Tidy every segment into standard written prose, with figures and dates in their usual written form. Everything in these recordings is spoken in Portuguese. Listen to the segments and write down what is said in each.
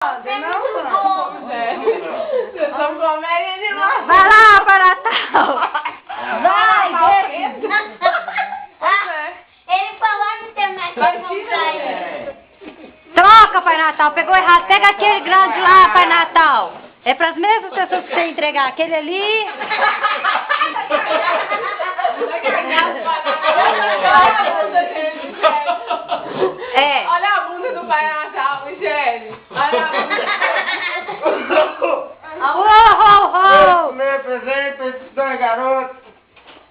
Vocês estão comendo demais. Vai lá, Pai Natal. Vai, Ele falou na internet que não sai. Troca, Pai Natal. Pegou errado. Pega aquele grande lá, Pai Natal. É para as mesmas pessoas que você entregar. Aquele ali. É. Olha a bunda do Pai Natal, Michele. Olha a bunda. Oh, Meu presente para esses dois garotos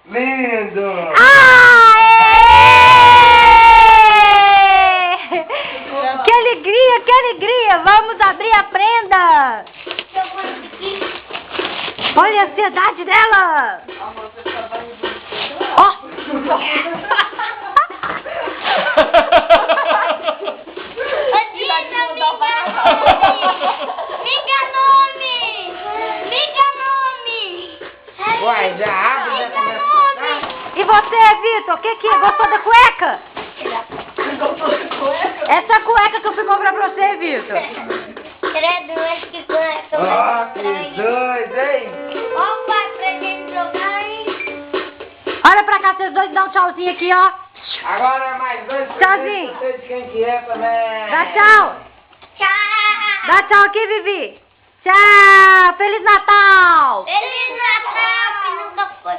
lindos. Aê! Que alegria, que alegria! Vamos abrir a prenda! Olha a ansiedade dela! Ó! Uai, já abre, já começa a tocar. E você, Vitor, o que é? Gostou da cueca? Essa cueca que eu fui comprar pra você, Vitor. Credo, acho que cueca. Ó, que dois, hein? Opa, pra gente jogar, hein? Olha pra cá, vocês dois dão um tchauzinho aqui, ó. Agora mais dois Tchauzinho. presentes, não sei de quem que é também. Dá tchau. Tchau! Dá tchau aqui, Vivi. Tchau. Feliz Natal. Feliz Natal, que nunca foi.